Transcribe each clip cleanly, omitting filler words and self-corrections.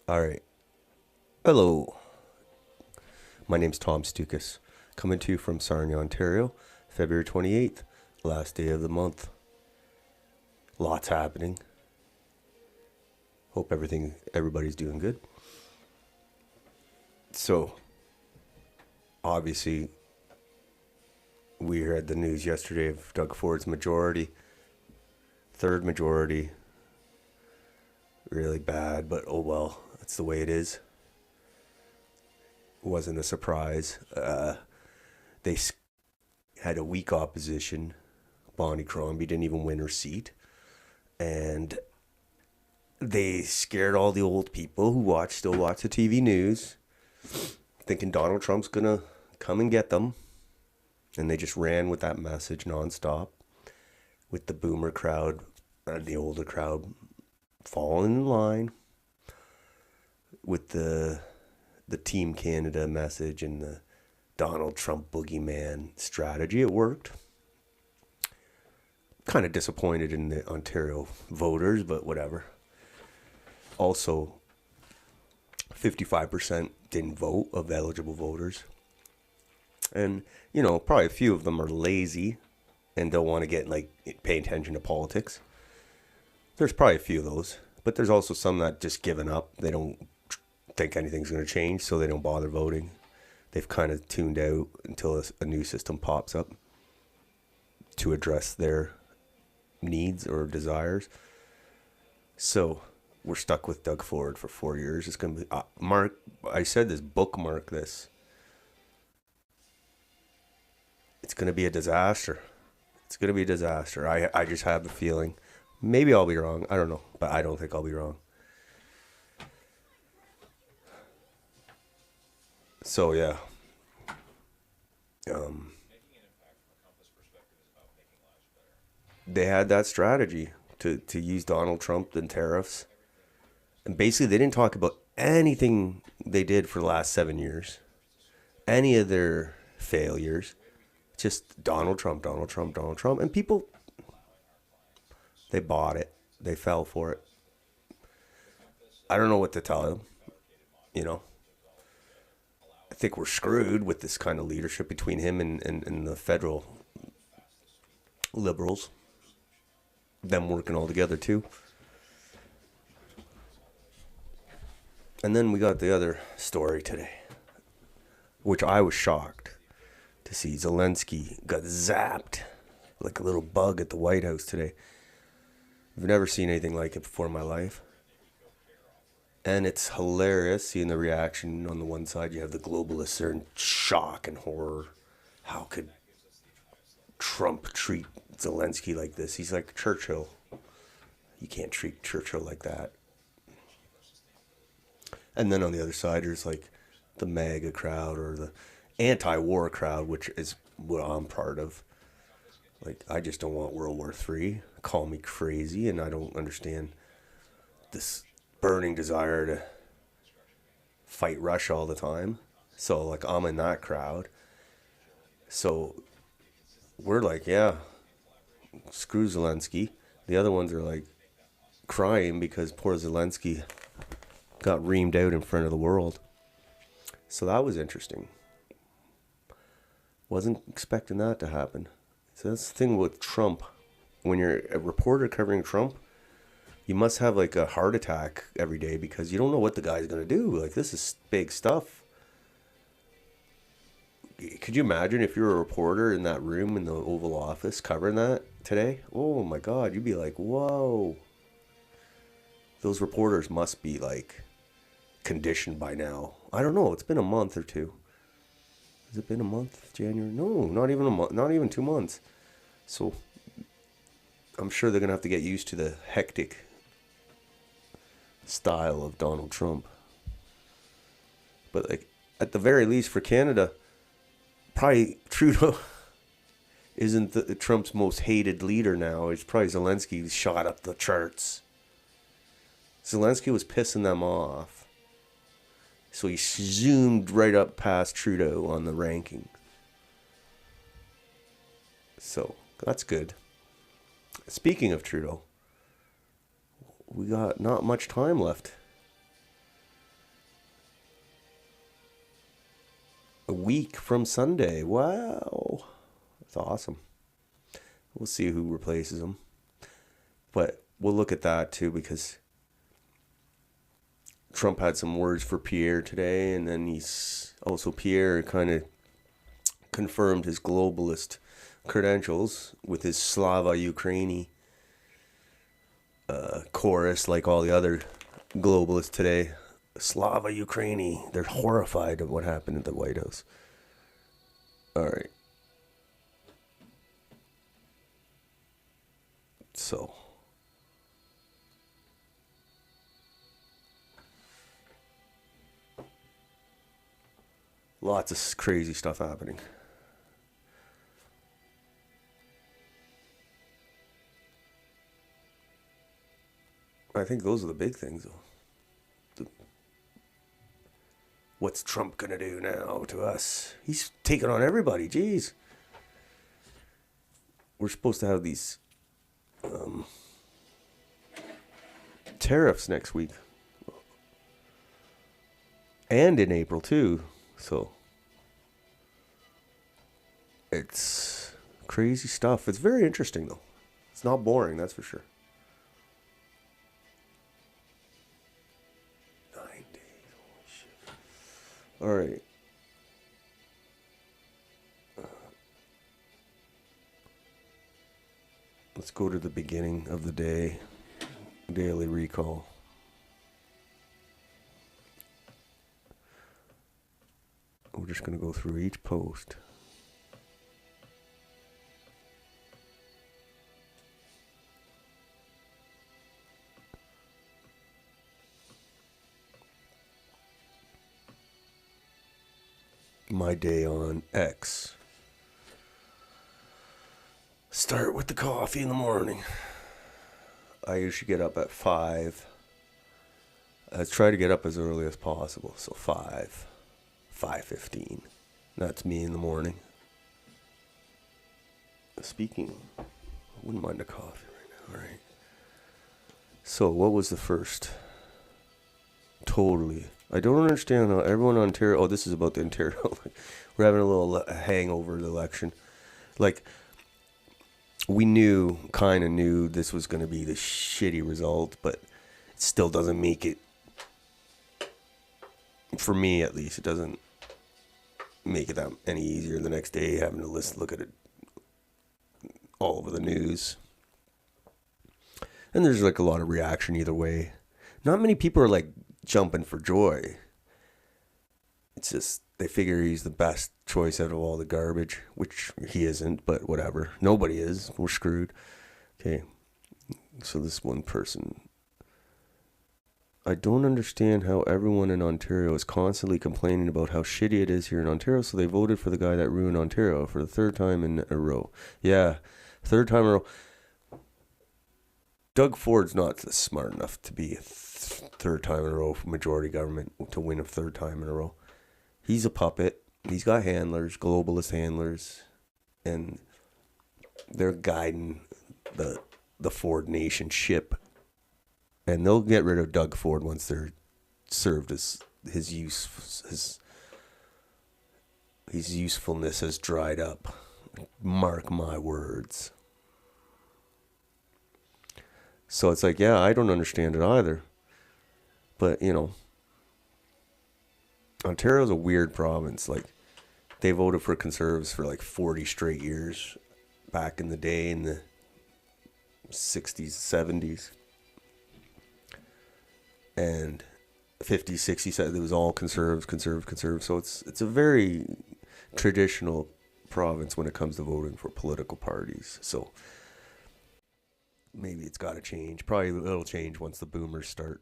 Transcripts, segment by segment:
All right. Hello. My name's Tom Stoukas, coming to you from Sarnia, Ontario, February 28th, last day of the month. Lots happening. Hope everybody's doing good. So, obviously, we heard the news yesterday of Doug Ford's majority, third majority. Really bad, but oh well, that's the way it is. Wasn't a surprise. They had a weak opposition. Bonnie Crombie didn't even win her seat. And they scared all the old people who still watch the TV news, thinking Donald Trump's going to come and get them. And they just ran with that message nonstop, with the boomer crowd, the older crowd falling in line, with the Team Canada message and the Donald Trump boogeyman strategy. It worked. Kind of disappointed in the Ontario voters, but whatever. Also, 55% didn't vote of eligible voters. And, probably a few of them are lazy and don't want to pay attention to politics. There's probably a few of those. But there's also some that just given up. They don't think anything's going to change, so they don't bother voting. They've kind of tuned out until a new system pops up to address their needs or desires. So we're stuck with Doug Ford for 4 years. It's going to be I said this, bookmark this. It's going to be a disaster. It's going to be a disaster. I just have the feeling. Maybe I'll be wrong. I don't know, but I don't think I'll be wrong. So yeah, they had that strategy to use Donald Trump and tariffs, and basically they didn't talk about anything they did for the last 7 years, any of their failures, just Donald Trump, Donald Trump, Donald Trump, and people, they bought it, they fell for it. I don't know what to tell them, you know. I think we're screwed with this kind of leadership between him and the federal liberals. Them working all together too. And then we got the other story today, which I was shocked to see. Zelensky got zapped like a little bug at the White House today. I've never seen anything like it before in my life. And it's hilarious seeing the reaction. On the one side, you have the globalists there in shock and horror. How could Trump treat Zelensky like this? He's like Churchill. You can't treat Churchill like that. And then on the other side, there's like the MAGA crowd or the anti-war crowd, which is what I'm part of. Like, I just don't want World War III. Call me crazy, and I don't understand this burning desire to fight Russia all the time. So, like, I'm in that crowd. So, we're like, yeah, screw Zelensky. The other ones are like crying because poor Zelensky got reamed out in front of the world. So that was interesting. Wasn't expecting that to happen. So that's the thing with Trump. When you're a reporter covering Trump, you must have like a heart attack every day because you don't know what the guy's going to do. Like, this is big stuff. Could you imagine if you were a reporter in that room in the Oval Office covering that today? Oh my God, you'd be like, whoa. Those reporters must be like conditioned by now. I don't know. It's been a month or two. Has it been a month? January? No, not even a month. Not even 2 months. So I'm sure they're going to have to get used to the hectic style of Donald Trump. But like, at the very least for Canada, probably Trudeau isn't Trump's most hated leader now. It's probably Zelensky who's shot up the charts. Zelensky was pissing them off. So he zoomed right up past Trudeau on the ranking. So that's good. Speaking of Trudeau, we got not much time left A week from Sunday. Wow. That's awesome. We'll see who replaces him. But we'll look at that too, because Trump had some words for Pierre today, and then Pierre kind of confirmed his globalist credentials with his Slava Ukraini chorus, like all the other globalists today. Slava Ukraini. They're horrified of what happened at the White House. All right. So. Lots of crazy stuff happening. I think those are the big things, though. What's Trump going to do now to us? He's taking on everybody. Jeez. We're supposed to have these tariffs next week. And in April, too. So it's crazy stuff. It's very interesting, though. It's not boring, that's for sure. 9 days. Holy shit. All right. Let's go to the beginning of the day. Daily recall. We're just going to go through each post. My day on X. Start with the coffee in the morning. I usually get up at 5. I try to get up as early as possible. So 5:15. That's me in the morning. Speaking, I wouldn't mind a coffee right now. All right. So what was the first? Totally. I don't understand how everyone in Ontario... Oh, this is about the Ontario. We're having a little hangover of the election. Like, we kind of knew this was going to be the shitty result, but it still doesn't make it... For me, at least, it doesn't make it that any easier the next day having to look at it all over the news. And there's like a lot of reaction either way. Not many people are like jumping for joy. It's just they figure he's the best choice out of all the garbage, which he isn't, but whatever. Nobody is. We're screwed. Okay. So this one person... I don't understand how everyone in Ontario is constantly complaining about how shitty it is here in Ontario, so they voted for the guy that ruined Ontario for the third time in a row. Yeah, third time in a row. Doug Ford's not smart enough to be a third time in a row for majority government to win a third time in a row. He's a puppet. He's got handlers, globalist handlers, and they're guiding the Ford nation ship. And they'll get rid of Doug Ford once they're served his usefulness has dried up. Mark my words. So it's like, yeah, I don't understand it either. But, you know, Ontario's a weird province. Like, they voted for Conservatives for like 40 straight years back in the day in the 60s, 70s. And 50s, 60s, it was all conservative. So it's a very traditional province when it comes to voting for political parties. So maybe it's got to change. Probably it'll change once the boomers start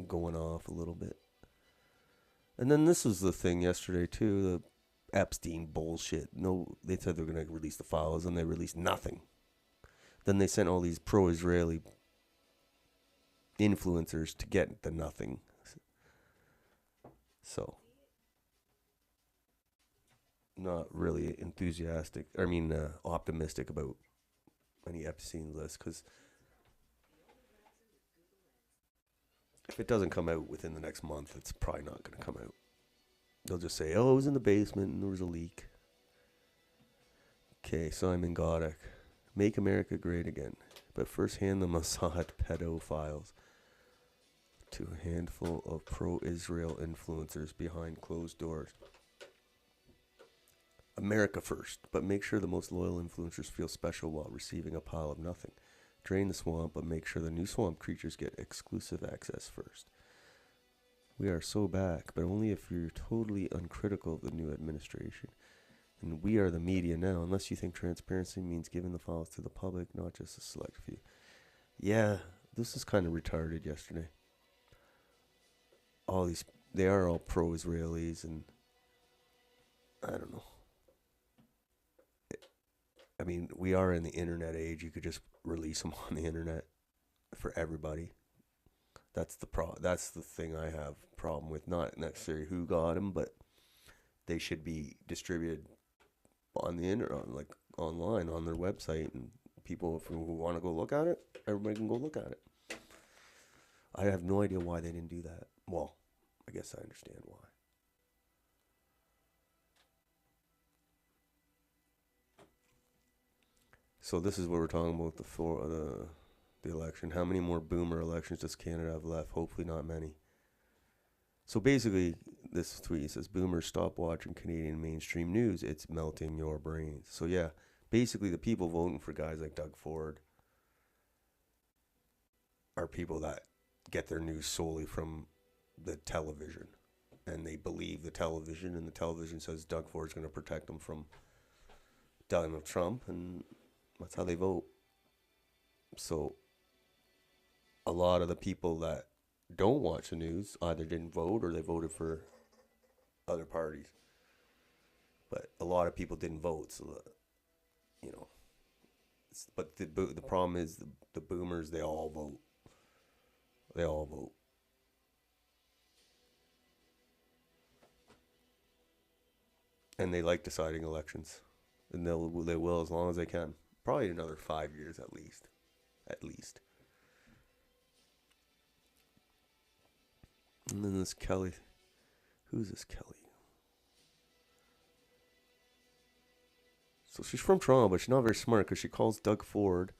going off a little bit. And then this was the thing yesterday too, the Epstein bullshit. No, they said they were going to release the files, and they released nothing. Then they sent all these pro-Israeli influencers to get the nothing. So, not really optimistic about any Epstein list, because if it doesn't come out within the next month, it's probably not going to come out. They'll just say, "Oh, it was in the basement and there was a leak." Okay, Simon Godek. Make America great again. But first hand the Mossad pedophiles to a handful of pro-Israel influencers behind closed doors. America first, but make sure the most loyal influencers feel special while receiving a pile of nothing. Drain the swamp, but make sure the new swamp creatures get exclusive access first. We are so back, but only if you're totally uncritical of the new administration. And we are the media now, unless you think transparency means giving the files to the public, not just a select few. Yeah, this is kind of retarded yesterday. They are all pro-Israelis, and I don't know. I mean, we are in the internet age. You could just release them on the internet for everybody. That's the thing I have problem with. Not necessarily who got them, but they should be distributed on the internet, like online on their website, and people who want to go look at it, everybody can go look at it. I have no idea why they didn't do that. Well, I guess I understand why. So this is what we're talking about, the election. How many more boomer elections does Canada have left? Hopefully not many. So basically, this tweet says, boomers stop watching Canadian mainstream news. It's melting your brains. So yeah, basically the people voting for guys like Doug Ford are people that get their news solely from the television. And they believe the television, and the television says Doug Ford's going to protect them from Donald Trump, and that's how they vote. So a lot of the people that don't watch the news either didn't vote or they voted for other parties. But a lot of people didn't vote, so you know. But the problem is the boomers, they all vote. They all vote. And they like deciding elections, and they will as long as they can. Probably another 5 years at least. At least. And then this Kelly. Who's this Kelly? So she's from Toronto, but she's not very smart because she calls Doug Ford.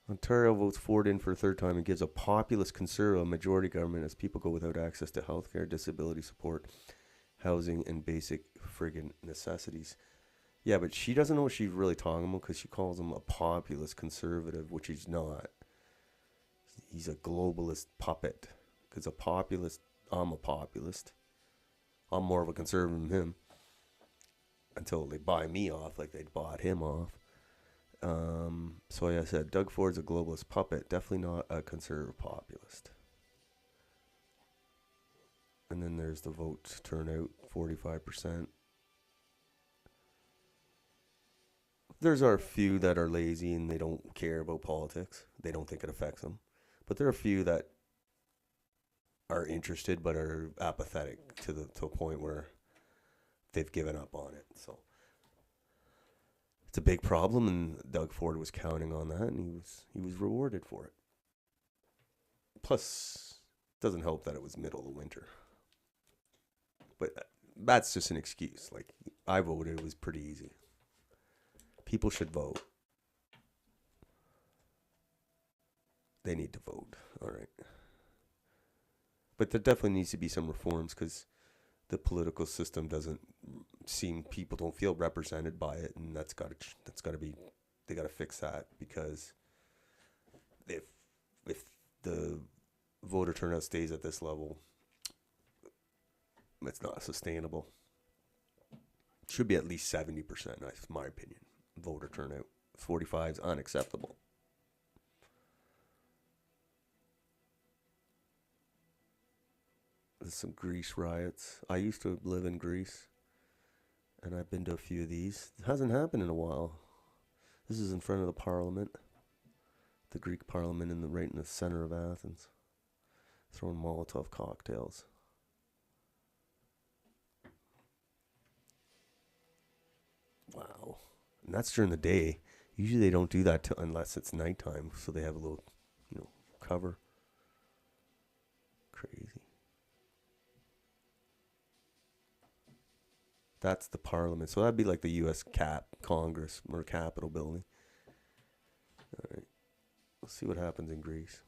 Ontario votes Ford in for a third time and gives a populist conservative a majority government as people go without access to healthcare, disability support, housing, and basic friggin' necessities. Yeah, but she doesn't know what she's really talking about because she calls him a populist conservative, which he's not. He's a globalist puppet. Because I'm a populist. I'm more of a conservative than him. Until they buy me off like they bought him off. So like I said, Doug Ford's a globalist puppet. Definitely not a conservative populist. And then there's the vote turnout, 45%. There's a few that are lazy and they don't care about politics. They don't think it affects them. But there are a few that are interested but are apathetic to a point where they've given up on it. So it's a big problem, and Doug Ford was counting on that, and he was rewarded for it. Plus, it doesn't help that it was middle of winter. But that's just an excuse. Like, I voted, it was pretty easy. People should vote. They need to vote. All right. But there definitely needs to be some reforms because the political system doesn't seem, people don't feel represented by it, and that's got to be, they got to fix that because if the voter turnout stays at this level, it's not sustainable. It should be at least 70%, that's my opinion. Voter turnout. 45 is unacceptable. There's some Greece riots. I used to live in Greece, and I've been to a few of these. It hasn't happened in a while. This is in front of the parliament, the Greek parliament, right in the center of Athens, throwing Molotov cocktails. Wow. And that's during the day. Usually they don't do that unless it's nighttime, so they have a little, cover. Crazy. That's the parliament. So that'd be like the U.S. Congress or Capitol building. All right. Let's see what happens in Greece.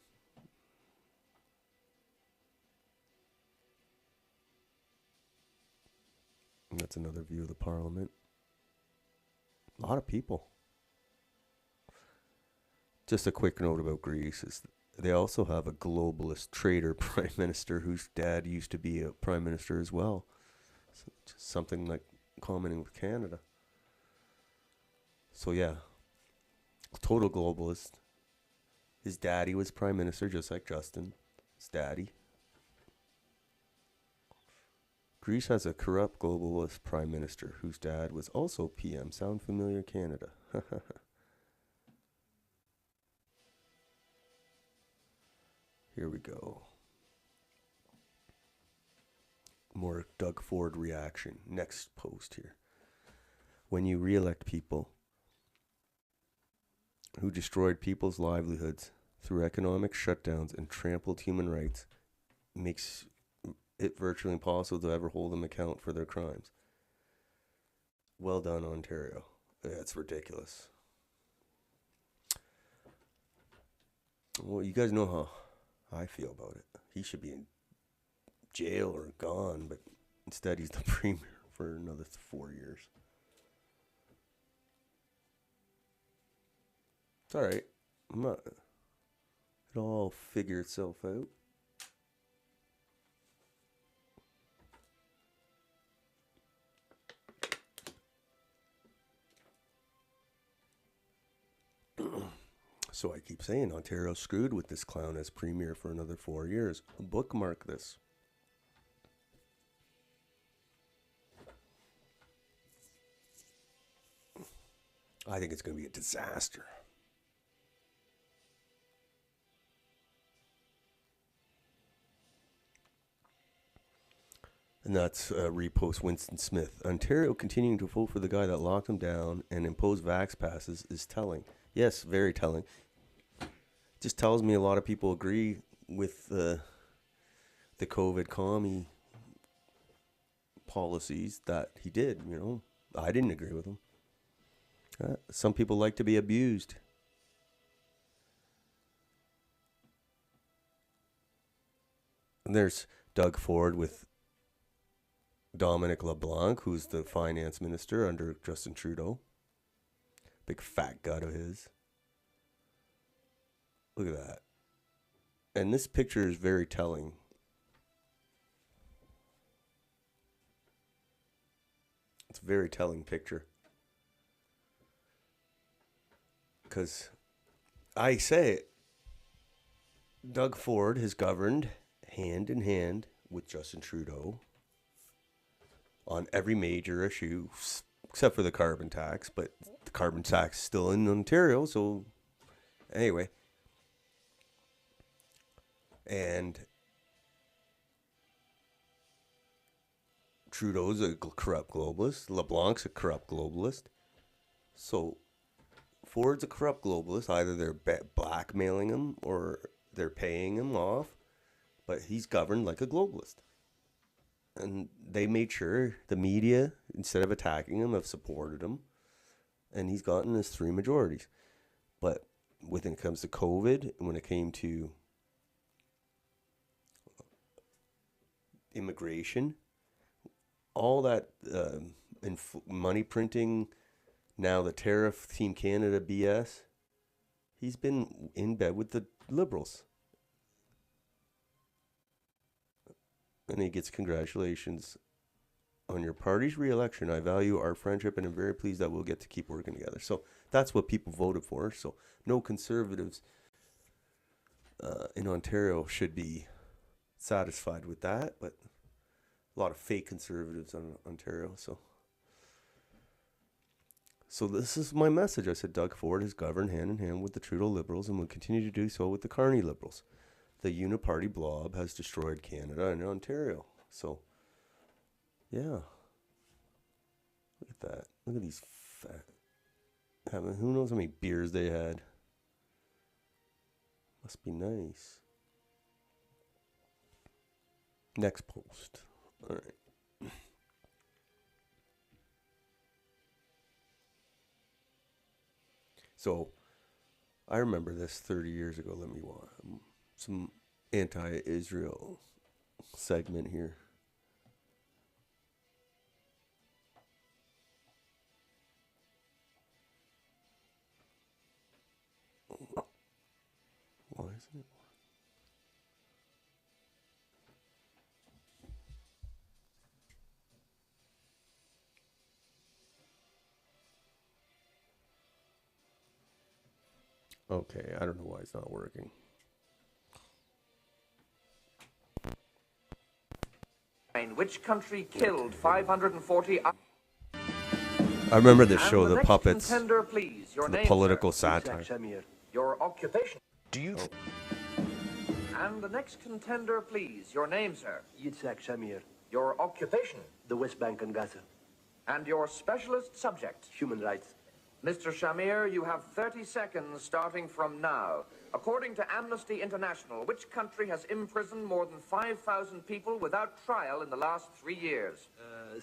And that's another view of the parliament. A lot of people. Just a quick note about Greece is they also have a globalist traitor prime minister whose dad used to be a prime minister as well. So just something like commenting with Canada. So yeah, total globalist. His daddy was prime minister, just like Justin. His daddy. Greece has a corrupt globalist prime minister whose dad was also PM. Sound familiar, Canada? Here we go. More Doug Ford reaction. Next post here. When you re-elect people who destroyed people's livelihoods through economic shutdowns and trampled human rights, makes it virtually impossible to ever hold them account for their crimes. Well done, Ontario. That's ridiculous. Well, you guys know how I feel about it. He should be in jail or gone, but instead he's the premier for another 4 years. It's all right. It'll all figure itself out. So I keep saying Ontario's screwed with this clown as premier for another 4 years. Bookmark this. I think it's going to be a disaster. And that's repost Winston Smith. Ontario continuing to vote for the guy that locked him down and imposed vax passes is telling. Yes, very telling. Just tells me a lot of people agree with the COVID commie policies that he did. You know, I didn't agree with him. Some people like to be abused. And there's Doug Ford with Dominic LeBlanc, who's the finance minister under Justin Trudeau. Big fat gut of his. Look at that. And this picture is very telling. It's a very telling picture. Because I say Doug Ford has governed hand in hand with Justin Trudeau on every major issue, except for the carbon tax. But the carbon tax is still in Ontario, so anyway. And Trudeau's a corrupt globalist. LeBlanc's a corrupt globalist. So Ford's a corrupt globalist. Either they're blackmailing him or they're paying him off. But he's governed like a globalist. And they made sure the media, instead of attacking him, have supported him. And he's gotten his 3 majorities. But when it comes to COVID, and when it came to immigration, all that money printing, now the tariff Team Canada BS, he's been in bed with the Liberals. And he gets congratulations on your party's re-election. I value our friendship and I'm very pleased that we'll get to keep working together. So that's what people voted for. So no conservatives in Ontario should be satisfied with that, but a lot of fake conservatives in Ontario. So this is my message. I said Doug Ford has governed hand in hand with the Trudeau Liberals and will continue to do so with the Carney Liberals. The uniparty blob has destroyed Canada and Ontario. So, yeah. Look at that. Look at these fat. Who knows how many beers they had? Must be nice. Next post. All right. So I remember this 30 years ago. Let me watch some anti-Israel segment here. Why isn't it? Okay, I don't know why it's not working. Which country killed 540? I remember this show, The Puppets, Contender, please. Your the name, political sir. satire. Your occupation. Do you... And the next contender, please. Your name, sir. Yitzhak Shamir, Your occupation. the West Bank and Gaza. And your specialist subject. Human rights. Mr. Shamir, you have 30 seconds starting from now. According to Amnesty International, which country has imprisoned more than 5,000 people without trial in the last 3 years?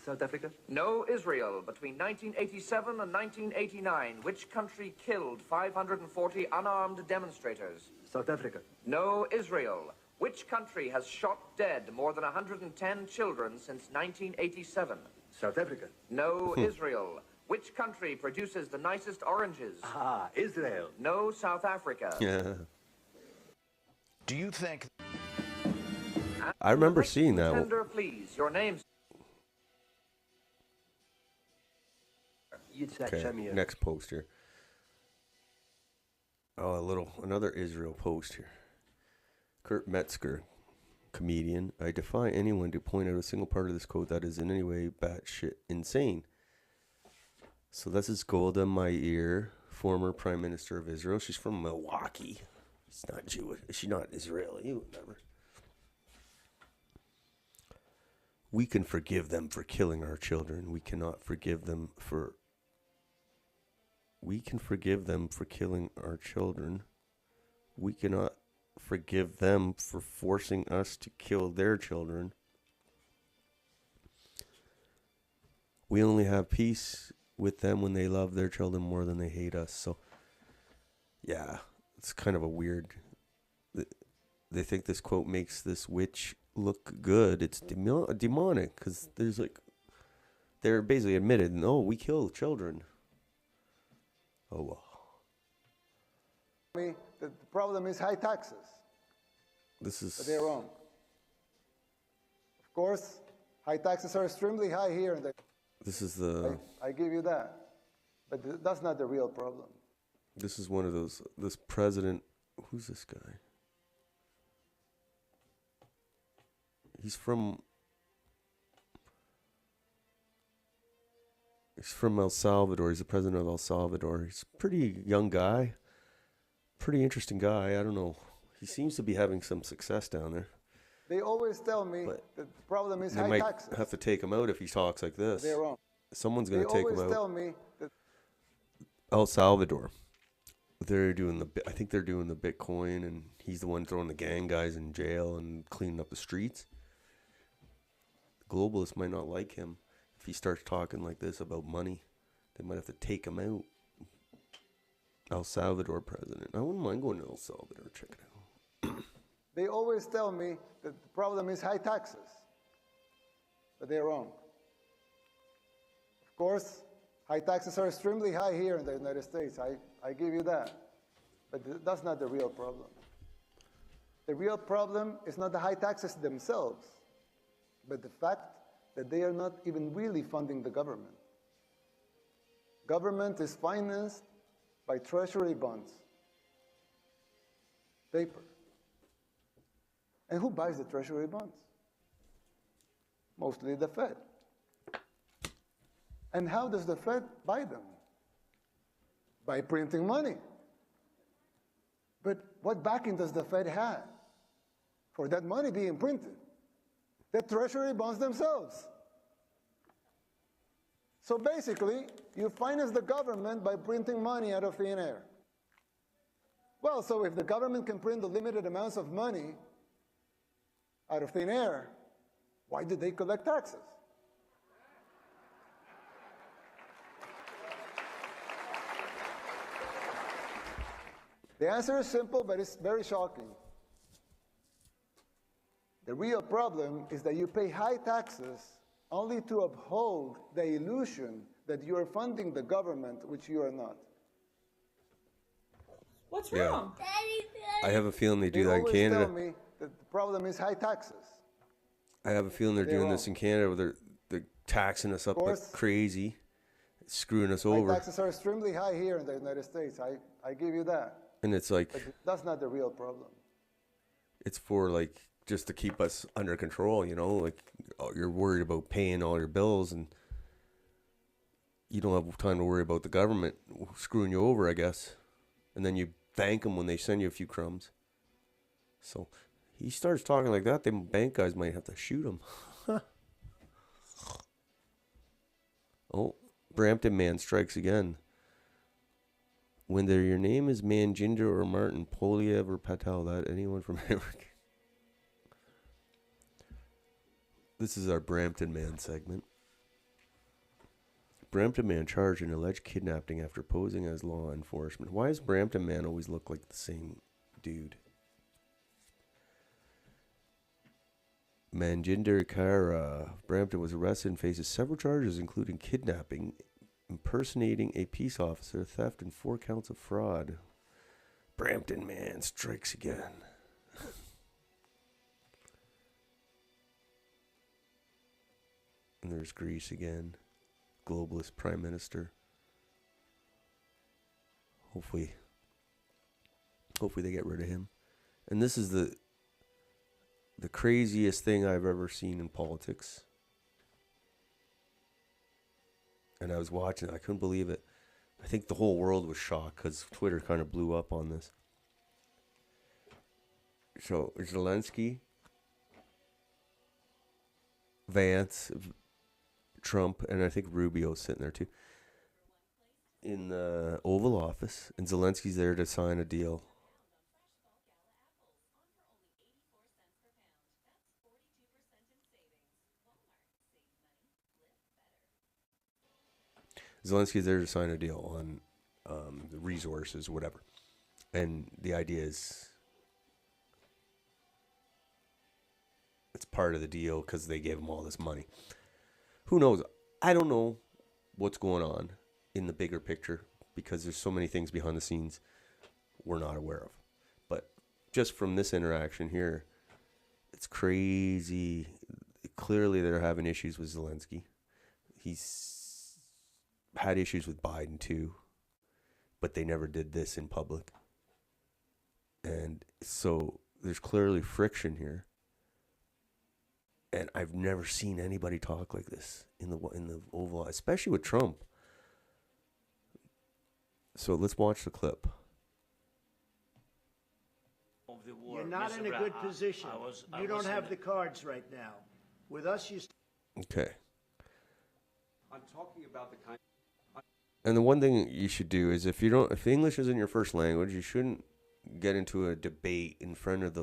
South Africa? No, Israel. Between 1987 and 1989, which country killed 540 unarmed demonstrators? South Africa. No, Israel. Which country has shot dead more than 110 children since 1987? South Africa. No, Israel. Which country produces the nicest oranges? Ah, Israel. No, South Africa. Yeah. Do you think... I remember seeing that one. Contender, please. Your name. Yitzhak Okay, Shamir. next post here. Oh, another Israel post here. Kurt Metzger, comedian. I defy anyone to point out a single part of this quote that is in any way batshit insane. So this is Golda Meir, former Prime Minister of Israel. She's from Milwaukee. She's not Jewish. She's not Israeli. Whatever. We can forgive them for killing our children. We cannot forgive them for... We can forgive them for killing our children. We cannot forgive them for forcing us to kill their children. We only have peace with them when they love their children more than they hate us. So, yeah, it's kind of a weird... They think this quote makes this witch look good. It's demonic because there's like... They're basically admitted, no, we kill children. Oh, well. The problem is high taxes. This is... But they're wrong. Of course, high taxes are extremely high here. This is the... I give you that. But that's not the real problem. This is one of those... This president... Who's this guy? He's from El Salvador. He's the president of El Salvador. He's a pretty young guy. Pretty interesting guy. I don't know. He seems to be having some success down there. They always tell me But that the problem is They high might taxes. have to take him out if he talks like this. They're wrong. Someone's They going to take him always tell out. me that El Salvador. They're doing I think they're doing the Bitcoin, and he's the one throwing the gang guys in jail and cleaning up the streets. Globalists might not like him if he starts talking like this about money. They might have to take him out. El Salvador president. I wouldn't mind going to El Salvador. Check it out. they always tell me that the problem is high taxes. But they're wrong. Of course, high taxes are extremely high here in the United States. I give you that. But that's not the real problem. The real problem is not the high taxes themselves, but the fact that they are not even really funding the government. Government is financed by treasury bonds, paper. And who buys the treasury bonds? Mostly the Fed. And how does the Fed buy them? By printing money. But what backing does the Fed have for that money being printed? The treasury bonds themselves. So basically, you finance the government by printing money out of thin air. Well, so if the government can print the limited amounts of money out of thin air, why do they collect taxes? The answer is simple, but it's very shocking. The real problem is that you pay high taxes only to uphold the illusion that you are funding the government, which you are not. What's Yeah. wrong? I have a feeling they do They that in always Canada. tell me that the problem is high taxes. I have a feeling they're They're doing this wrong. in Canada where they're taxing us up like course. crazy, screwing us High over. taxes are extremely high here in the United States. I give you that. And it's like, But that's not the real problem. it's for like just to keep us under control, you know? Like, oh, you're worried about paying all your bills and you don't have time to worry about the government screwing you over, I guess. And then you thank them when they send you a few crumbs. So he starts talking like that, them bank guys might have to shoot him. Oh, Brampton man strikes again. Whether your name is Manjinder or Martin, Poliev or Patel, that anyone from America. This is our Brampton man segment. Brampton man charged in alleged kidnapping after posing as law enforcement. Why does Brampton man always look like the same dude? Manjinder Kaur Brampton was arrested and faces several charges, including kidnapping, impersonating a peace officer, theft, and 4 counts of fraud. Brampton man strikes again. And there's Greece again. Globalist prime minister. Hopefully they get rid of him. And this is the craziest thing I've ever seen in politics. And I was watching it. I couldn't believe it. I think the whole world was shocked because Twitter kind of blew up on this. So Zelensky, Vance, Trump, and I think Rubio's sitting there too, in the Oval Office. And Zelensky's there to sign a deal. Zelensky's there to sign a deal on the resources, whatever. And the idea is it's part of the deal because they gave him all this money. Who knows? I don't know what's going on in the bigger picture because there's so many things behind the scenes we're not aware of. But just from this interaction here, it's crazy. Clearly they're having issues with Zelensky. He's had issues with Biden too, but they never did this in public. And so there's clearly friction here. And I've never seen anybody talk like this in the Oval, especially with Trump. So let's watch the clip. You're not in a good position. You don't have the cards right now. With us, you... Okay. I'm talking about the kind. And the one thing you should do is if English isn't your first language, you shouldn't get into a debate in front of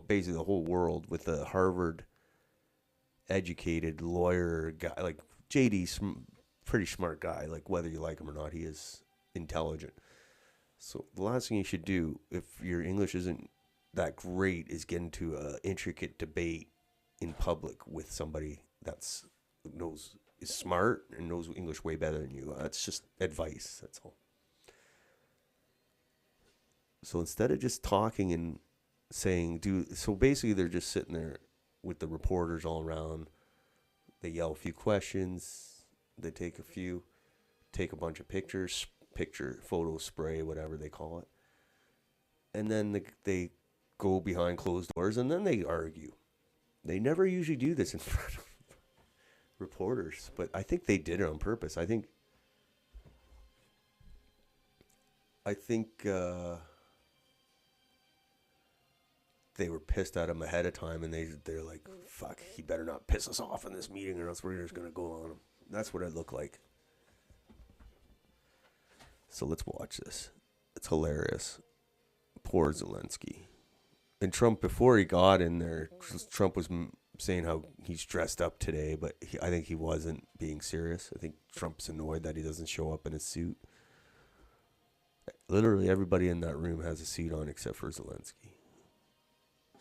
basically the whole world with a Harvard educated lawyer guy. Like JD's pretty smart guy. Like whether you like him or not, he is intelligent. So the last thing you should do if your English isn't that great is get into an intricate debate in public with somebody is smart and knows English way better than you. That's just advice. That's all. So instead of just talking and saying, so basically they're just sitting there with the reporters all around. They yell a few questions. They take a bunch of pictures, photo spray, whatever they call it. And then they go behind closed doors and then they argue. They never usually do this in front of reporters, but I think they did it on purpose. I think they were pissed at him ahead of time, and they're like, "Fuck, he better not piss us off in this meeting, or else we're just gonna go on him." That's what it looked like. So let's watch this. It's hilarious. Poor Zelensky. And Trump, before he got in there, Trump was saying how he's dressed up today, but I think he wasn't being serious. I think Trump's annoyed that he doesn't show up in his suit. Literally everybody in that room has a suit on except for Zelensky.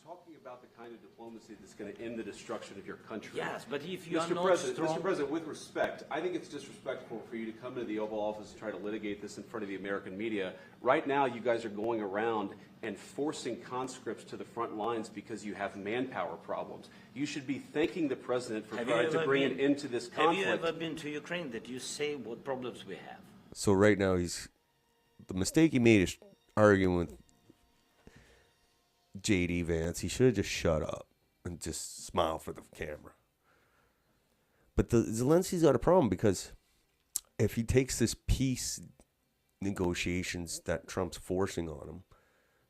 Talking about the kind of diplomacy that's going to end the destruction of your country. Yes, but if you are Mr. not President, strong... Mr. President, with respect, I think it's disrespectful for you to come to the Oval Office and try to litigate this in front of the American media. Right now, you guys are going around and forcing conscripts to the front lines because you have manpower problems. You should be thanking the President for trying to bring an end to this conflict. Have you ever been to Ukraine that you say what problems we have? So right now the mistake he made is arguing with JD Vance. He should have just shut up and just smile for the camera. But Zelensky's got a problem because if he takes this peace negotiations that Trump's forcing on him,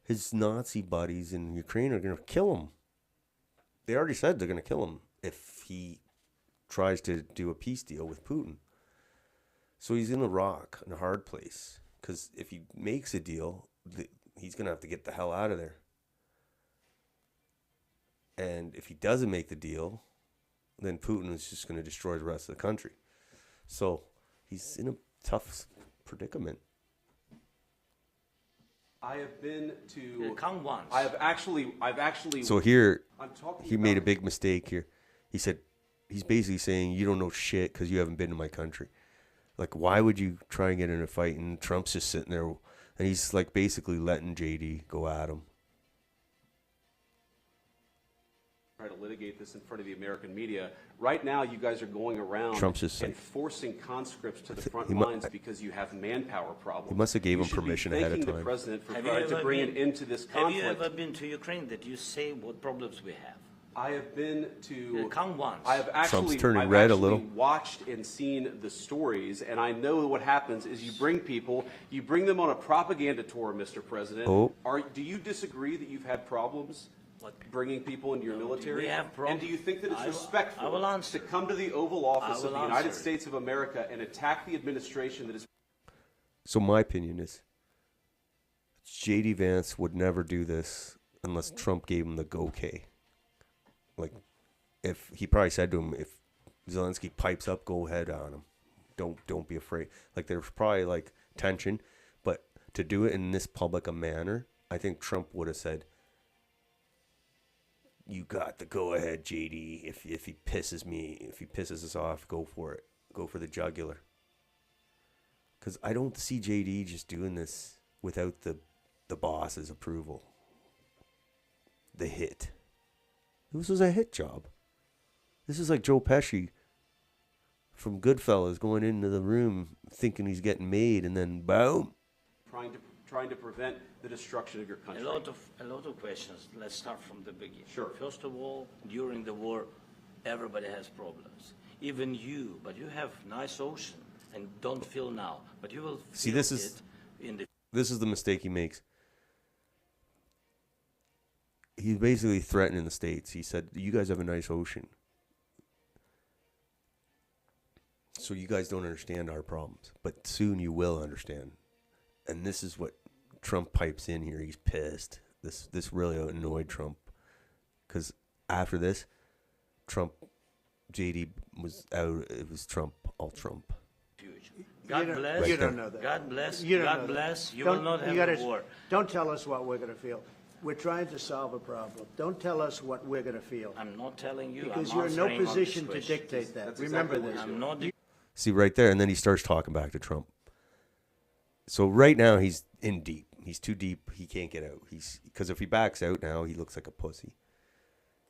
his Nazi buddies in Ukraine are going to kill him. They already said they're going to kill him if he tries to do a peace deal with Putin. So he's in a rock, in a hard place. Because if he makes a deal, he's going to have to get the hell out of there. And if he doesn't make the deal, then Putin is just going to destroy the rest of the country. So he's in a tough predicament. I have been to... Come once. I've actually... So here, he made a big mistake here. He said, he's basically saying, you don't know shit because you haven't been to my country. Like, why would you try and get in a fight? And Trump's just sitting there, and he's like basically letting JD go at him. Try to litigate this in front of the American media. Right now, you guys are going around and forcing conscripts to the front lines because you have manpower problems. He must have gave him permission ahead of time. You should be thanking the President for trying to bring an end to this conflict. Have you ever been to Ukraine that you say what problems we have? I have been to... Come once. I have actually, Trump's turning red a little. Watched and seen the stories, and I know what happens is you bring them on a propaganda tour, Mr. President. Oh. Do you disagree that you've had problems bringing people into your military? We have problems. And do you think that it's respectful to come to the Oval Office of the United States of America and attack the administration that is... So my opinion is J.D. Vance would never do this unless Trump gave him the go-kay. Like, if he probably said to him, if Zelensky pipes up, go ahead on him. Don't be afraid. Like, there's probably like tension, but to do it in this public a manner, I think Trump would have said, "You got the go ahead, JD. If he pisses us off, go for it. Go for the jugular." Because I don't see JD just doing this without the boss's approval. The hit. This was a hit job. This is like Joe Pesci from Goodfellas going into the room thinking he's getting made, and then boom. Trying to prevent the destruction of your country. A lot of questions. Let's start from the beginning. Sure. First of all, during the war, everybody has problems. Even you, but you have nice ocean and don't feel now, but you will feel this is the mistake he makes. He's basically threatening the states. He said, "You guys have a nice ocean, so you guys don't understand our problems, but soon you will understand." And this is what Trump pipes in here. He's pissed. This really annoyed Trump, because after this, JD was out. It was Trump, all Trump. God bless. You don't know that. God bless. You don't God know bless. that. You will not have a war. Don't tell us what we're going to feel. We're trying to solve a problem. Don't tell us what we're going to feel. I'm not telling you. Because I'm you're in no answering on position this to question. dictate that. That's Remember exactly this. what I'm not. See right there, and then he starts talking back to Trump. So right now he's in deep. He's too deep. He can't get out. Because if he backs out now, he looks like a pussy.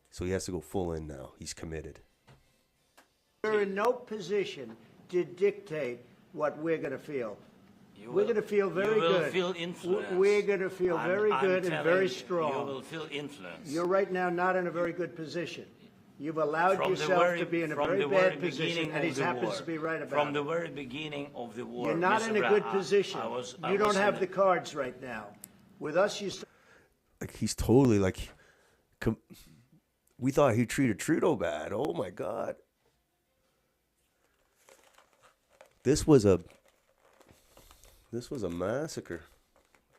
So he has to go full in now. He's committed. We're in no position to dictate what we're going to feel. We're going to feel very good. You will feel influence. We're going to feel very good and very You strong. will feel influence. You're right now not in a very good position. You've allowed yourself to be in a very bad position, and he happens to be right about it. From the very beginning of the war, You're not in a good position. You don't have the the cards right now. With us, you. Like, he's totally like, we thought he treated Trudeau bad. Oh my God. This was a massacre.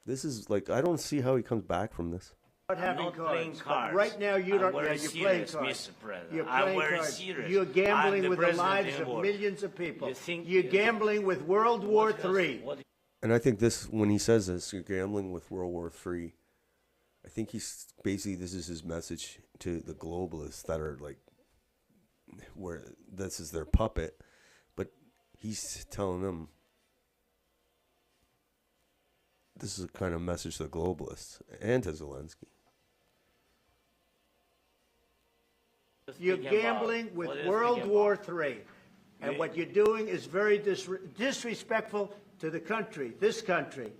This is like, I don't see how he comes back from this. Not having not cards. playing cards. Right now, you don't. I'm Yeah, very you're playing serious, cards. Mr. President. You're I'm playing very cards. serious. You're gambling I'm the with the president lives in of war. millions of people. You think You're gambling with World War III. And I think this, when he says this, you're gambling with World War III. I think he's basically, this is his message to the globalists that are like, where this is their puppet, but he's telling them this is a kind of message to the globalists and to Zelensky. You're gambling with World War III. And what you're doing is very disrespectful to the country, this country.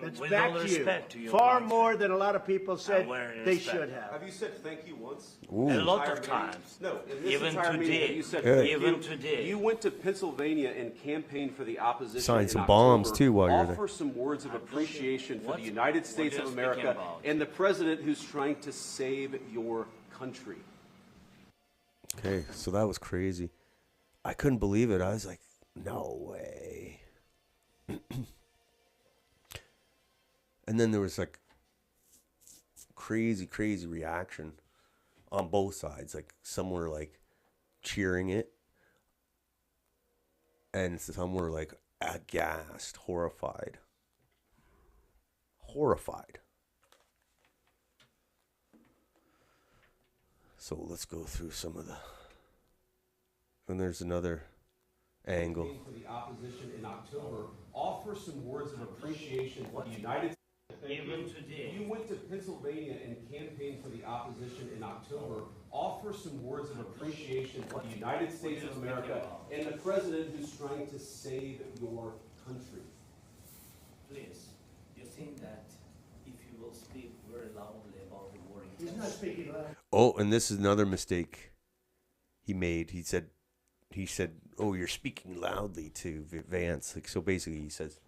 That's with back all to respect you. to your Far country. more than a lot of people said wearing they respect. should have. Have you said thank you once? Ooh. A lot Entire of meeting? times. No, in this Even entire meeting, today. have you said Yeah. thank Even you? today. You went to Pennsylvania and campaigned for the opposition. Signed in some bombs, October. too, while you're there. Offer some words of appreciation for What- the United what States you're of speaking America about. and the president who's trying to save your country. Okay, so that was crazy. I couldn't believe it. I was like, no way. And then there was like crazy reaction on both sides. Like some were like cheering it, and some were like aghast, horrified. So let's go through some of the. And there's another angle. For the opposition in October, offer some words of appreciation for the United States. Even today. You went to Pennsylvania and campaigned for the opposition in October. Offer some words of appreciation for the United States of America and the president who's trying to save your country. Please, you think that if you will speak very loudly about the war in He's not speaking loud. Oh, and this is another mistake he made. He said, "Oh, you're speaking loudly to Vance." Like, so basically, he says,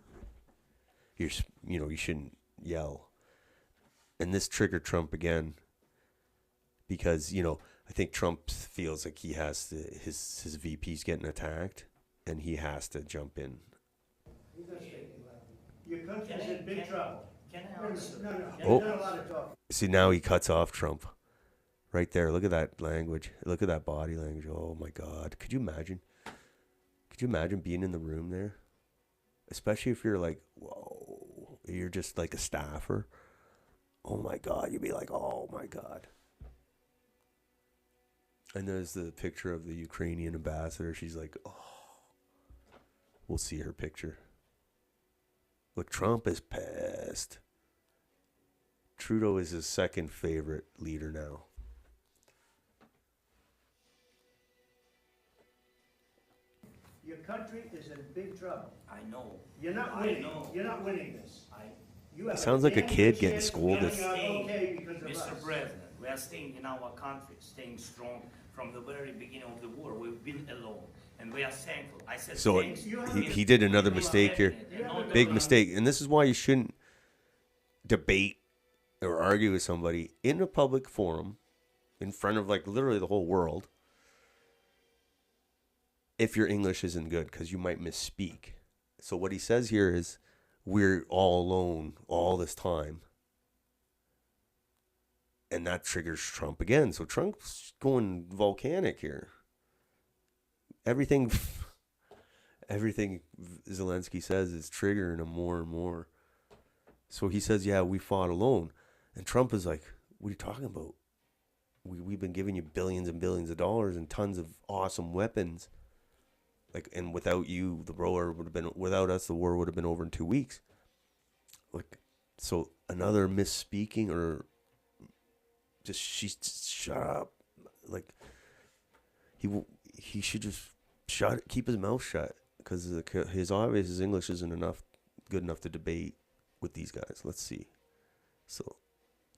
you shouldn't yell." And this triggered Trump again because I think Trump feels like he has to. His VP's getting attacked, and he has to jump in. He's not speaking loud. Your country's in big trouble. Can I answer? No. Oh. Not a lot of talking. See, now he cuts off Trump. Right there. Look at that language. Look at that body language. Oh my God. Could you imagine? Could you imagine being in the room there? Especially if you're like, whoa, you're just like a staffer. Oh my God. You'd be like, oh my God. And there's the picture of the Ukrainian ambassador. She's like, oh. We'll see her picture. Look, Trump is pissed. Trudeau is his second favorite leader now. Your country is in big trouble. I know. You're not I winning. know. You're not winning this. You have Sounds like a damn kid good getting chance of scolded. getting out okay because of Mr. us. President, we are staying in our country, staying strong from the very beginning of the war. We've been alone, and we are thankful. I said So thanks. he did another mistake here. Big mistake. And this is why you shouldn't debate or argue with somebody in a public forum in front of like literally the whole world if your English isn't good, because you might misspeak. So what he says here is we're all alone all this time. And that triggers Trump again. So Trump's going volcanic here. Everything Zelensky says is triggering him more and more. So he says, yeah, we fought alone. And Trump is like, what are you talking about? We've been giving you billions and billions of dollars and tons of awesome weapons. Like, and without you, without us, the war would have been over in 2 weeks. Like, so another misspeaking or just shut up. Like, he should just keep his mouth shut, because his English isn't good enough to debate with these guys. Let's see. So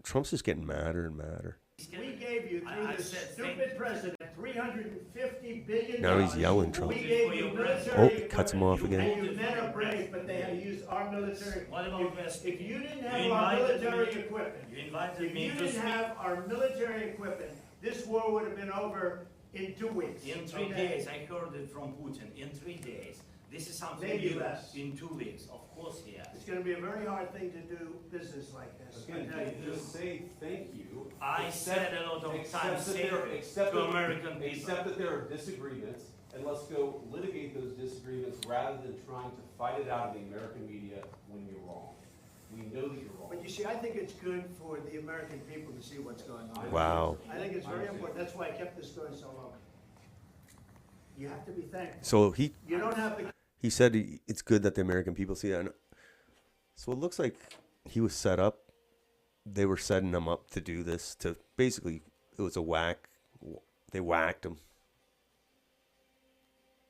Trump's just getting madder and madder. We gave you through this stupid president $350 billion. Now he's yelling, Trump. We gave you military Oh, cuts him off equipment. again. And you men are brave, but they had to use our military. What about West? If you didn't You have our invited military me- equipment, You invited if me you to didn't speak. have our military equipment, this war would have been over in 2 weeks. In 3 Okay? days, I heard it from Putin. In 3 days, This is something Maybe new less. in 2 weeks. Of course, yes. It's going to be a very hard thing to do business like this. I tell you. Just say thank you. I said a lot of times Except to American people. Except that there are disagreements, and let's go litigate those disagreements rather than trying to fight it out in the American media when you're wrong. We know that you're wrong. But you see, I think it's good for the American people to see what's going on. Wow. I think it's very important. That's why I kept this going so long. You have to be thankful. So You don't have to. he said it's good that the American people see that. So it looks like he was set up. They were setting him up to do this. To basically, it was a whack. They whacked him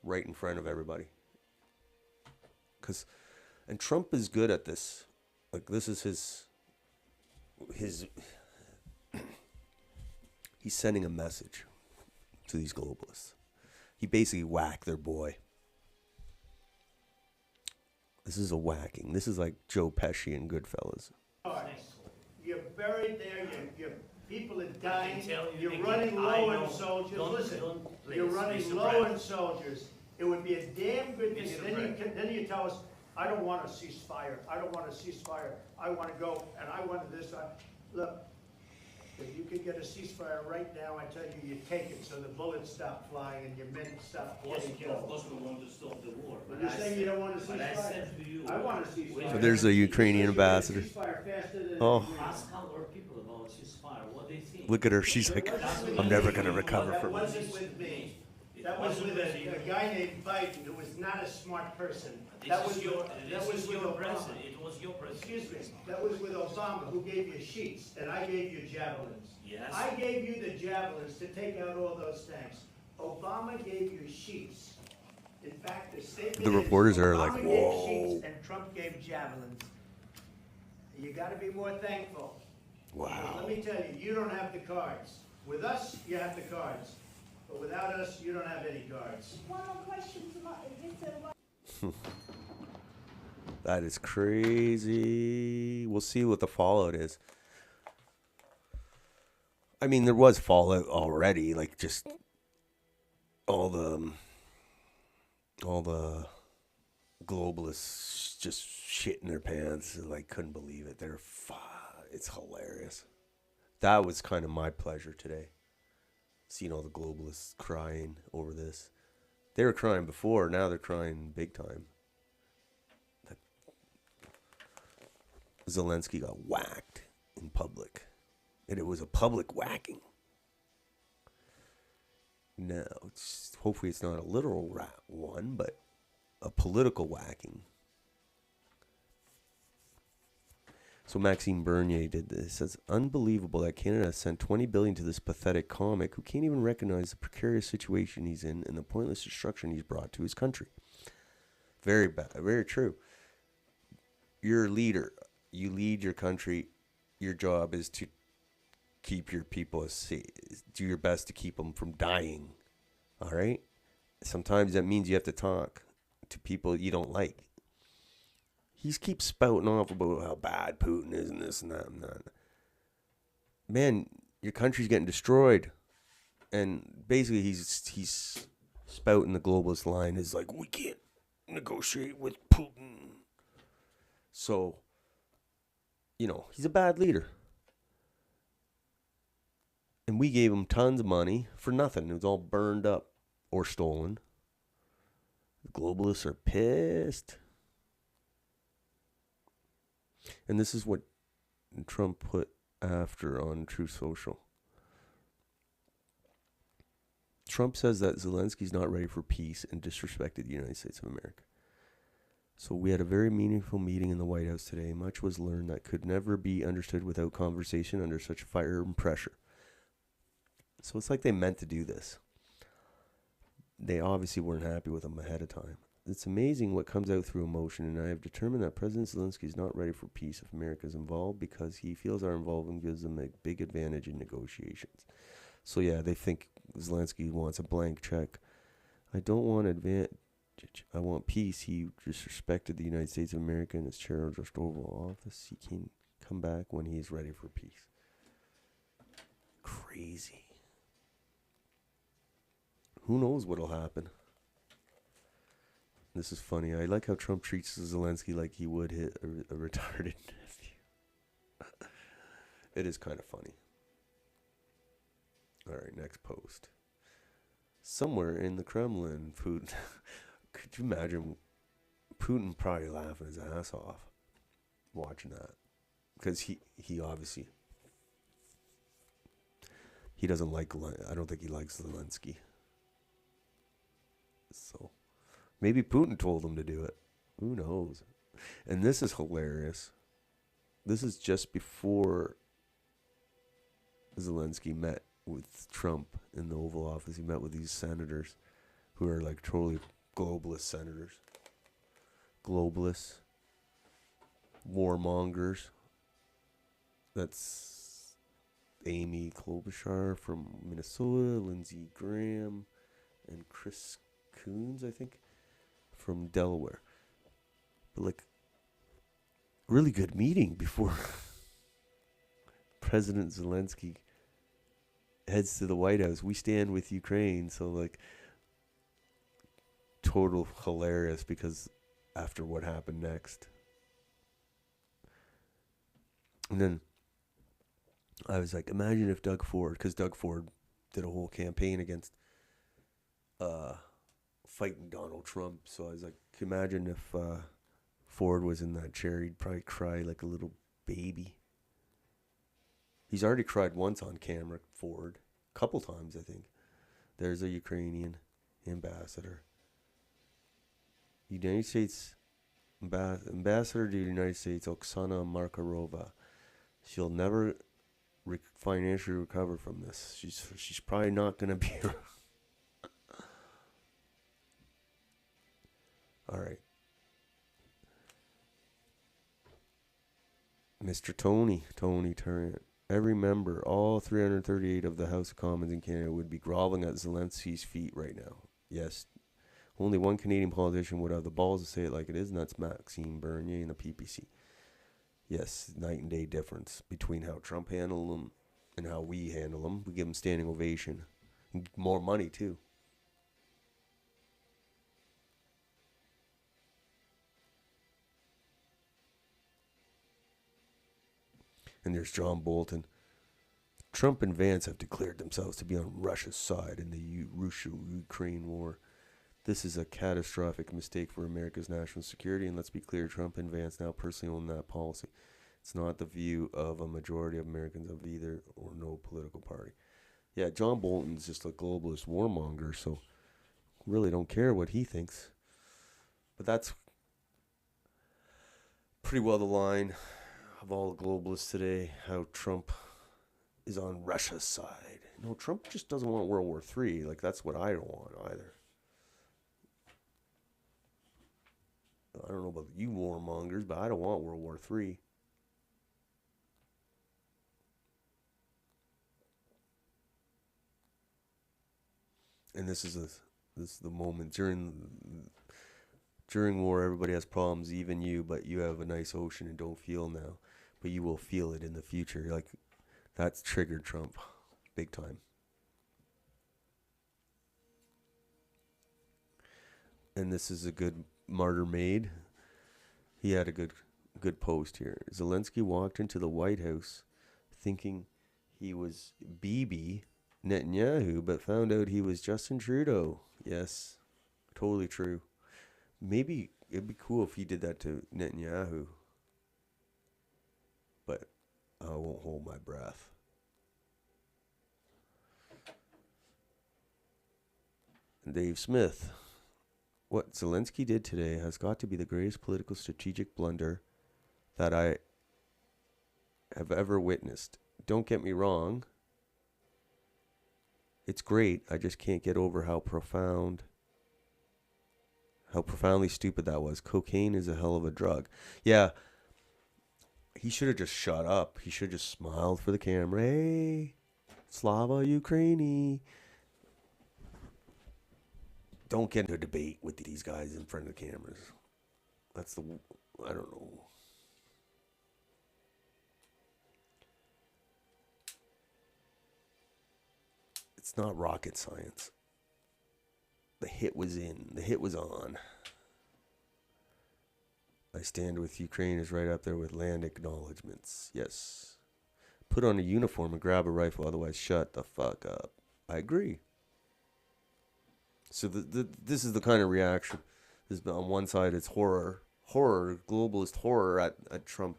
right in front of everybody. And Trump is good at this. Like, this is his. He's sending a message to these globalists. He basically whacked their boy. This is a whacking. This is like Joe Pesci in Goodfellas. You're buried there. Your people are dying. tell you You're again, running I low know. on soldiers. Don't- Listen, don't you're please, running Mr. low Brett. on soldiers. It would be a damn good thing. Mr. Then you tell us, I don't want a ceasefire. I don't want a ceasefire. I want to go, and I want this. Look, if you could get a ceasefire right now, I tell you, you take it so the bullets stop flying and your men stop getting Of killed. course we want to stop the war. But you're saying you don't want a But I ceasefire? said to you. I want a ceasefire. So there's a Ukrainian ambassador. Ceasefire faster than Oh. Ask our people about ceasefire, what they think. Look at her. She's like, I'm never going to recover That from it. wasn't with me. That was with a guy named Biden, who was not a smart person. That was your with president. Obama. It was your president. Excuse me, that was with Obama, who gave you sheets, and I gave you javelins. Yes. I gave you the javelins to take out all those tanks. Obama gave you sheets. In fact, the statement The reporters is, are like, Obama gave whoa. sheets and Trump gave javelins. You gotta be more thankful. Wow. Let me tell you, you don't have the cards. With us, you have the cards. But without us, you don't have any cards. One more question to Mr. That is crazy. We'll see what the fallout is. I mean, there was fallout already. Like, just all the globalists just shitting their pants. Like, couldn't believe it. It's hilarious. That was kind of my pleasure today. Seeing all the globalists crying over this. They were crying before. Now they're crying big time. Zelensky got whacked in public. And it was a public whacking. No, hopefully it's not a literal one, but a political whacking. So Maxime Bernier did this. It says, unbelievable that Canada sent $20 billion to this pathetic comic who can't even recognize the precarious situation he's in and the pointless destruction he's brought to his country. Very bad. Very true. You're a leader. You lead your country. Your job is to keep your people safe. Do your best to keep them from dying. All right? Sometimes that means you have to talk to people you don't like. He keeps spouting off about how bad Putin is and this and that and that. Man, your country's getting destroyed. And basically he's spouting the globalist line is like, we can't negotiate with Putin. So, you know, he's a bad leader. And we gave him tons of money for nothing. It was all burned up or stolen. The globalists are pissed. And this is what Trump put after on Truth Social. Trump says that Zelensky's not ready for peace and disrespected the United States of America. So we had a very meaningful meeting in the White House today. Much was learned that could never be understood without conversation under such fire and pressure. So it's like they meant to do this. They obviously weren't happy with him ahead of time. It's amazing what comes out through emotion, and I have determined that President Zelensky is not ready for peace if America is involved because he feels our involvement gives them a big advantage in negotiations. So yeah, they think Zelensky wants a blank check. I don't want advantage. I want peace. He disrespected the United States of America and its chair of just Oval Office. He can come back when he's ready for peace. Crazy. Who knows what'll happen? This is funny. I like how Trump treats Zelensky like he would hit a retarded nephew. It is kind of funny. All right, next post. Somewhere in the Kremlin, Putin. Could you imagine Putin probably laughing his ass off watching that? Because he obviously, he doesn't like, I don't think he likes Zelensky. So maybe Putin told him to do it. Who knows? And this is hilarious. This is just before Zelensky met with Trump in the Oval Office. He met with these senators who are like totally globalist senators. Globalists. Warmongers. That's Amy Klobuchar from Minnesota, Lindsey Graham, and Chris Coons, I think, from Delaware. But like, really good meeting before President Zelensky heads to the White House. We stand with Ukraine. So like, total hilarious because after what happened next. And then I was like, imagine if Doug Ford, because Doug Ford did a whole campaign against fighting Donald Trump. So I was like, imagine if Ford was in that chair, he'd probably cry like a little baby. He's already cried once on camera, Ford. A couple times, I think. There's a Ukrainian ambassador. United States ambassador to the United States, Oksana Markarova. She'll never financially recover from this. She's probably not going to be. All right. Mr. Tony Tarrant. Every member, all 338 of the House of Commons in Canada, would be groveling at Zelensky's feet right now. Yes, only one Canadian politician would have the balls to say it like it is, and that's Maxime Bernier and the PPC. Yes, night and day difference between how Trump handled them and how we handle them. We give them standing ovation. And more money, too. And there's John Bolton. Trump and Vance have declared themselves to be on Russia's side in the Russia-Ukraine war. This is a catastrophic mistake for America's national security, and let's be clear, Trump and Vance now personally own that policy. It's not the view of a majority of Americans of either or no political party. Yeah, John Bolton's just a globalist warmonger, so really don't care what he thinks. But that's pretty well the line of all the globalists today, how Trump is on Russia's side. No, Trump just doesn't want World War III. Like, that's what I don't want either. I don't know about you warmongers, but I don't want World War III. And this is the moment during war, everybody has problems, even you, but you have a nice ocean and don't feel now, but you will feel it in the future. Like, that's triggered Trump big time. And this is a good martyr made. He had a good post here. Zelensky walked into the White House thinking he was Bibi Netanyahu, but found out he was Justin Trudeau. Yes, totally true. Maybe it'd be cool if he did that to Netanyahu, but I won't hold my breath. And Dave Smith. What Zelensky did today has got to be the greatest political strategic blunder that I have ever witnessed. Don't get me wrong. It's great. I just can't get over how profoundly stupid that was. Cocaine is a hell of a drug. Yeah. He should have just shut up. He should have just smiled for the camera. Hey, Slava Ukraini. Don't get into a debate with these guys in front of the cameras. That's I don't know. It's not rocket science. The hit was on. I stand with Ukraine is right up there with land acknowledgements. Yes. Put on a uniform and grab a rifle, otherwise shut the fuck up. I agree. So this is the kind of reaction. On one side, it's horror, globalist horror at Trump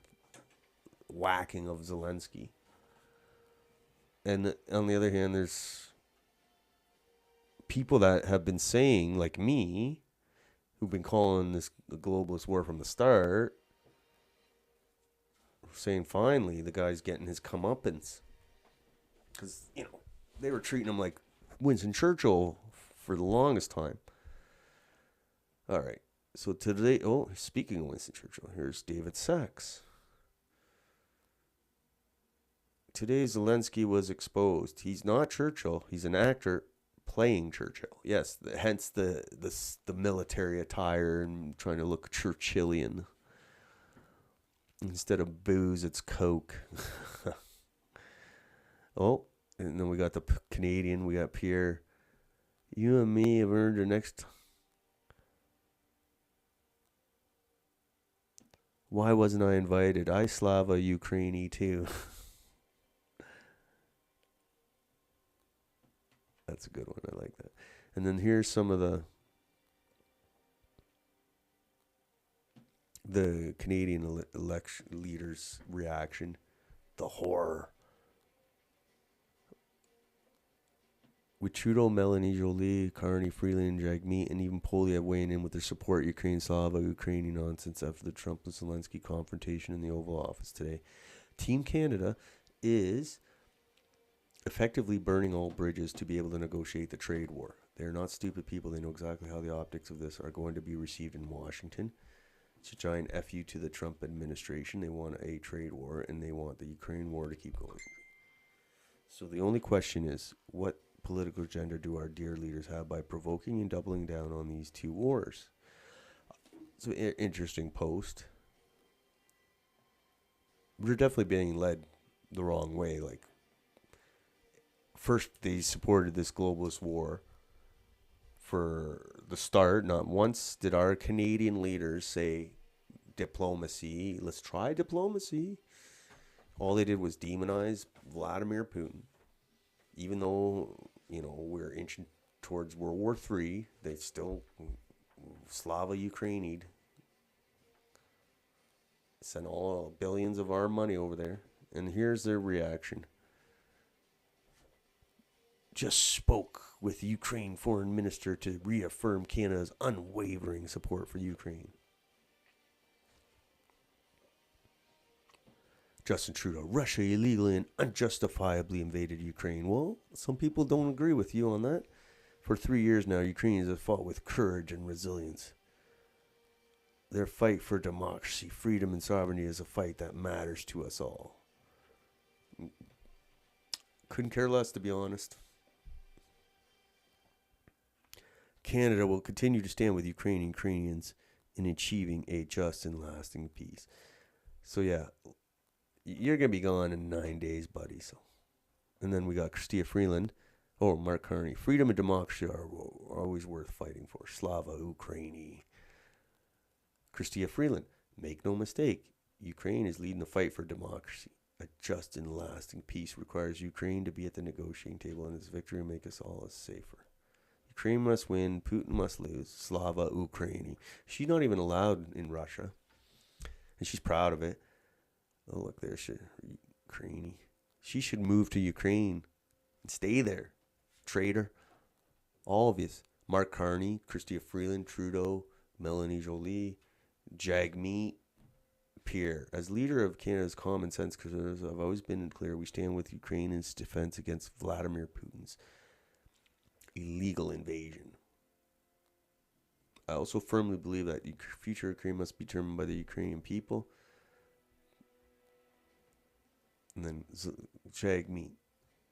whacking of Zelensky. And on the other hand, there's people that have been saying, like me, who've been calling this the globalist war from the start, saying finally the guy's getting his comeuppance. Because, they were treating him like Winston Churchill for the longest time. All right. So today, speaking of Winston Churchill, here's David Sachs. Today, Zelensky was exposed. He's not Churchill. He's an actor playing Churchill. Yes, hence the military attire and trying to look Churchillian. Instead of booze, it's Coke. And then we got the Canadian. We got Pierre. You and me have earned the next. Why wasn't I invited? I Slava Ukraini too. That's a good one. I like that. And then here's some of the Canadian election leaders' reaction. The horror. With Trudeau, Melanie Jolie, Carney, Freeland, Jagmeet, and even Polyev weighing in with their support Ukraine, Slava, Ukrainian nonsense after the Trump and Zelensky confrontation in the Oval Office today. Team Canada is effectively burning all bridges to be able to negotiate the trade war. They're not stupid people. They know exactly how the optics of this are going to be received in Washington. It's a giant FU to the Trump administration. They want a trade war, and they want the Ukraine war to keep going. So the only question is, what political agenda do our dear leaders have by provoking and doubling down on these two wars? It's an interesting post. We're definitely being led the wrong way. Like, first, they supported this globalist war for the start. Not once did our Canadian leaders say diplomacy. Let's try diplomacy. All they did was demonize Vladimir Putin. Even though, we're inching towards World War III, they still Slava Ukraini'd. Send all billions of our money over there. And here's their reaction. Just spoke with Ukraine foreign minister to reaffirm Canada's unwavering support for Ukraine. Justin Trudeau, Russia illegally and unjustifiably invaded Ukraine. Well, some people don't agree with you on that. For 3 years now, Ukrainians have fought with courage and resilience. Their fight for democracy, freedom, and sovereignty is a fight that matters to us all. Couldn't care less, to be honest. Canada will continue to stand with Ukrainians in achieving a just and lasting peace. So yeah, you're going to be gone in 9 days, buddy. So, and then we got Chrystia Freeland. Mark Carney. Freedom and democracy are always worth fighting for. Slava Ukraini. Chrystia Freeland. Make no mistake, Ukraine is leading the fight for democracy. A just and lasting peace requires Ukraine to be at the negotiating table, and its victory will make us all safer. Ukraine must win. Putin must lose. Slava Ukraini. She's not even allowed in Russia, and she's proud of it. Oh, look, there's Ukraini. She should move to Ukraine and stay there. Traitor. All of you. Mark Carney, Chrystia Freeland, Trudeau, Melanie Jolie, Jagmeet, Pierre. As leader of Canada's common sense conservatives, I've always been clear we stand with Ukraine in its defense against Vladimir Putin's illegal invasion. I also firmly believe that future Ukraine must be determined by the Ukrainian people. And then Jagmeet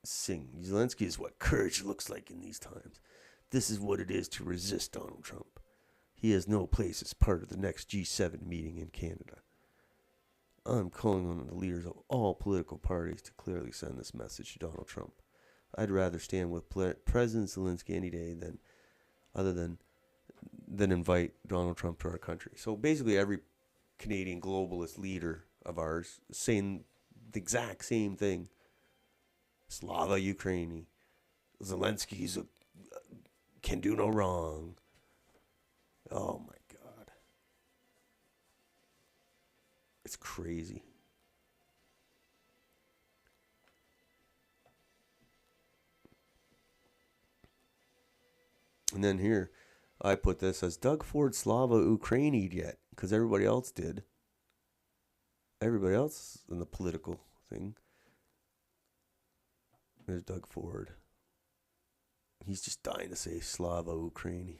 Singh. Zelensky is what courage looks like in these times. This is what it is to resist Donald Trump. He has no place as part of the next G7 meeting in Canada. I'm calling on the leaders of all political parties to clearly send this message to Donald Trump. I'd rather stand with President Zelensky any day than invite Donald Trump to our country. So basically every Canadian globalist leader of ours saying the exact same thing. Slava Ukraini. Zelensky's can do no wrong. Oh my God. It's crazy. And then here, I put this as Doug Ford Slava Ukraini'd yet, because everybody else did. Everybody else in the political thing. There's Doug Ford. He's just dying to say Slava Ukraini.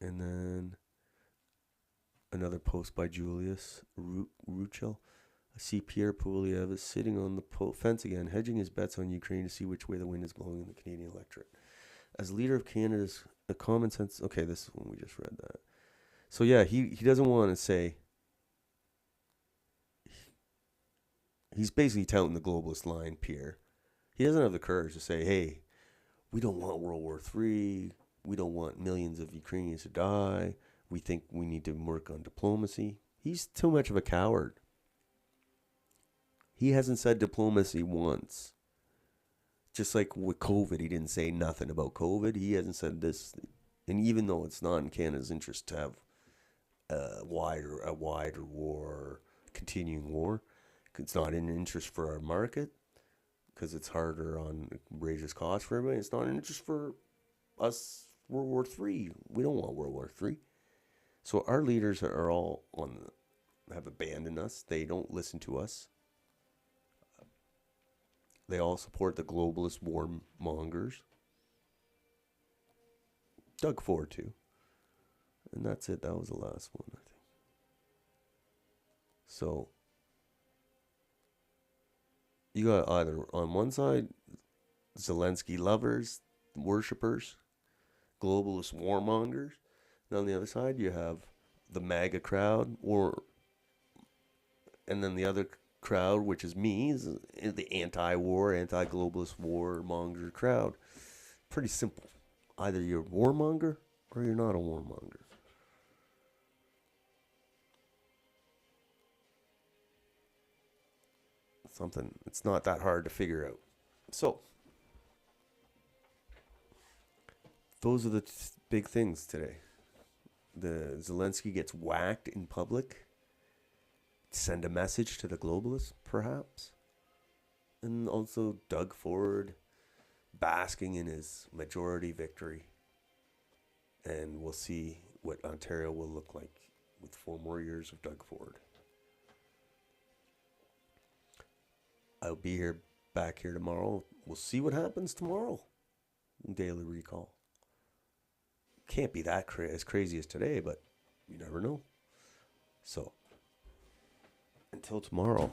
And then another post by Julius Ruchel. I see Pierre Poilievre is sitting on the fence again, hedging his bets on Ukraine to see which way the wind is blowing in the Canadian electorate. As leader of Canada's common sense... Okay, this is when we just read that. So yeah, he doesn't want to say... He's basically touting the globalist line, Pierre. He doesn't have the courage to say, hey, we don't want World War III. We don't want millions of Ukrainians to die. We think we need to work on diplomacy. He's too much of a coward. He hasn't said diplomacy once. Just like with COVID, he didn't say nothing about COVID. He hasn't said this. And even though it's not in Canada's interest to have a wider war, continuing war, it's not in interest for our market because it's harder on raises costs for everybody. It's not in interest for us. World War III. We don't want World War III. So our leaders are all have abandoned us. They don't listen to us. They all support the globalist warmongers. Doug Ford, too. And that's it. That was the last one, I think. So, you got either on one side, Zelensky lovers, worshippers, globalist warmongers. And on the other side, you have the MAGA crowd, and then the other crowd, which is me, is the anti-war, anti-globalist warmonger crowd. Pretty simple. Either you're a warmonger or you're not a warmonger. It's not that hard to figure out. So, those are the big things today. The Zelensky gets whacked in public. Send a message to the globalists, perhaps. And also Doug Ford basking in his majority victory. And we'll see what Ontario will look like with 4 more years of Doug Ford. I'll be back here tomorrow. We'll see what happens tomorrow. Daily Recall. Can't be that as crazy as today, but you never know. So, until tomorrow.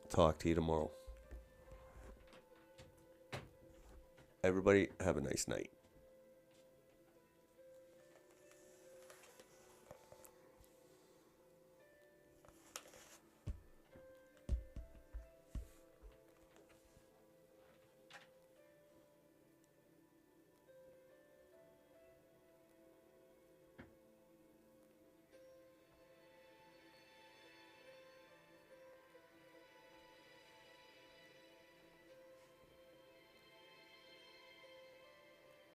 Talk to you tomorrow. Everybody, have a nice night.